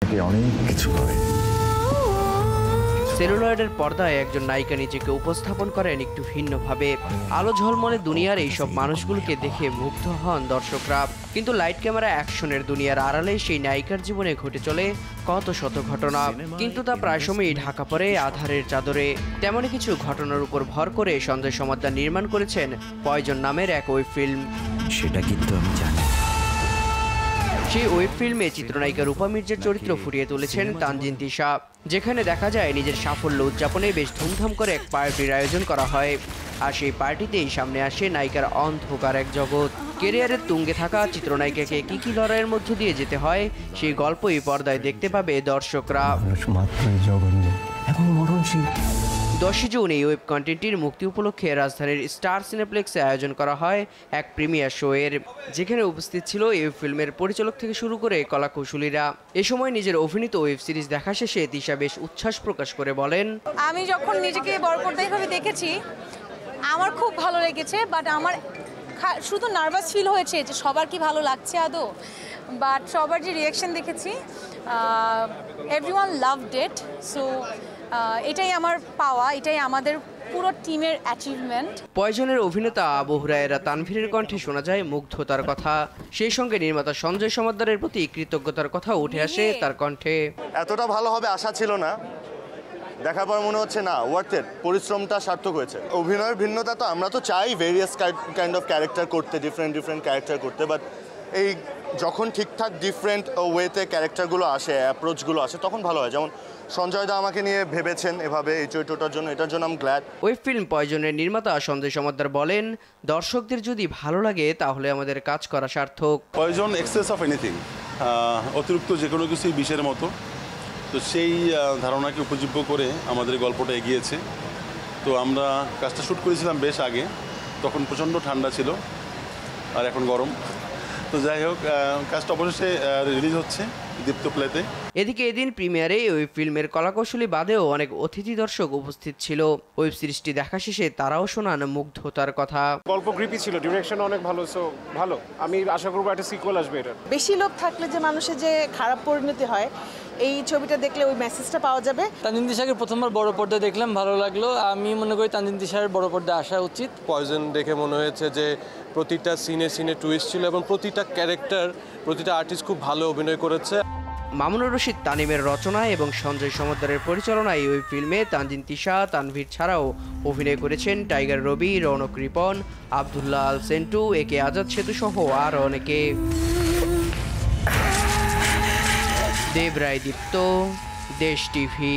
অনেক কিছু হয়। সেলুলয়েডের পর্দায় একজন নায়িকা নিজেকে উপস্থাপন করেন একটু ভিন্নভাবে। আলো ঝলমলে দুনিয়ার এইসব মানুষগুলোকে দেখে মুগ্ধ হন দর্শকরা, কিন্তু লাইট ক্যামেরা অ্যাকশনের দুনিয়ার আড়ালে সেই নায়িকার জীবনে ঘটে চলে কত শত ঘটনা, কিন্তু তা প্রায় সময়ই ঢাকা পড়ে আধারের চাদরে। তেমনই কিছু ঘটনার উপর ভর করে সঞ্জয় সমাদ্দার নির্মাণ করেছেন পয়জন নামের এক ওয়েব ফিল্ম। সেটা কিন্তু আমি জানি। সেই ওয়েব ফিল্মে চিত্রনায়িকা রূপা মির্জার চরিত্র ফুটিয়ে তুলেছেন তানজিন তিশা, যেখানে দেখা যায় নিজের সাফল্য উদযাপনে বেশ ধুমধাম করে এক পার্টির আয়োজন করা হয়। আর সেই পার্টিতেই সামনে আসে নায়িকার অন্ধকার এক জগৎ। কেরিয়ারের তুঙ্গে থাকা চিত্রনায়িকাকে কি লড়াইয়ের মধ্য দিয়ে যেতে হয়, সেই গল্পই পর্দায় দেখতে পাবে দর্শকরা। 10 জুন এই ওয়েব কন্টেন্টটির মুক্তি উপলক্ষে রাজধানীর স্টার সিনেপ্লেক্সে আয়োজন করা হয় এক প্রিমিয়ার শো এর, যেখানে উপস্থিত ছিল এই ফিল্মের পরিচালক থেকে শুরু করে কলাকুশলীরা। এ সময় নিজের অভিনীত ওয়েব সিরিজ দেখা শেষে তিশা বেশ উচ্ছ্বাস প্রকাশ করে বলেন, আমি যখন নিজেকে বড় পর্দায় ভাবে দেখেছি আমার খুব ভালো লেগেছে, বাট আমার শুধু নার্ভাস ফিল হয়েছে যে সবার কি ভালো লাগছে আদৌ, বাট সবার যে রিয়াকশন দেখেছি এভরিওয়ান লাভড ইট। সো এটাই আমার পাওয়া, এটাই আমাদের পুরো টিমের অ্যাচিভমেন্ট। পয়জনের অভিনেতা আবু হুরায়রা তানভীরের কণ্ঠে শোনা যায় মুগ্ধতার কথা, সেই সঙ্গে নির্মাতা সঞ্জয় সমাদ্দারের প্রতি কৃতজ্ঞতার কথা উঠে আসে তার কণ্ঠে। এতটা ভালো হবে আশা ছিল না, দেখার পর মনে হচ্ছে না ওয়ার্থ ইট, পরিশ্রমটা সার্থক হয়েছে। অভিনয়ের ভিন্নতা তো আমরা তো চাই ভেরিয়াস কাইন্ড অফ ক্যারেক্টার করতে, ডিফারেন্ট ক্যারেক্টার করতে, বাট এই যখন ঠিকঠাক ডিফারেন্ট ওয়েতে ক্যারেক্টারগুলো আসে, অ্যাপ্রোচগুলো আসে, তখন ভালো হয়। যেমন সঞ্জয় দা আমাকে নিয়ে ভেবেছেন এভাবে এই চরিত্রটার জন্য, এটার জন্য আমি গ্ল্যাড। ওয়েব ফিল্ম পয়জনের নির্মাতা সঞ্জয় সমাদ্দার বলেন, দর্শকদের যদি ভালো লাগে তাহলে আমাদের কাজ করা সার্থক। পয়জন এক্সেস অফ এনিথিং, অতিরিক্ত যে কোনো কিছুই বিষের মতো, তো সেই ধারণাকে উপজীব্য করে আমাদের গল্পটা এগিয়েছে। তো আমরা কাজটা শ্যুট করেছিলাম বেশ আগে, তখন প্রচণ্ড ঠান্ডা ছিল আর এখন গরম। তো যাই হোক, কাজটা অবশেষে রিলিজ হচ্ছে দীপ্ত প্লেতে। এদিকে এদিন প্রিমিয়ারে ওয়েব ফিল্মের কলাকৌশলী বাদেও অনেক অতিথি দর্শক উপস্থিত ছিল। ওয়েব সিরিজটি দেখা শেষে তারাও শোনান মুগ্ধতার কথা। গল্প গ্রিপি ছিল, ডিরেকশন অনেক ভালো, সো ভালো। আমি আশা করবো একটা সিকুয়েল আসবে। এটা বেশি লোভ থাকলে যে মানুষের যে খারাপ পরিণতি হয়, এই ছবিটা দেখলে ওই মেসেজটা পাওয়া যাবে। তানজিন তিশাকে প্রথমবার বড় পর্দায় দেখলাম, ভালো লাগলো। আমি মনে করি তানজিন তিশার বড় পর্দায় আসা উচিত। পয়জন দেখে মনে হয়েছে যে প্রতিটা সিনে টুইস্ট ছিল এবং প্রতিটা ক্যারেক্টার, প্রতিটা আর্টিস্ট খুব ভালো অভিনয় করেছে। মামুনুর রশিদ তানিমের রচনায় এবং সঞ্জয় সমাদ্দারের পরিচালনায় ওই ফিল্মে তানজিন তিশা, তানভীর ছাড়াও অভিনয় করেছেন টাইগার রবি, রৌনক রিপন, আব্দুল্লাহ আল সেন্টু, একে আজাদ সেতু সহ আর অনেকে। দেবরায় দীপ্ত, দেশ টিভি।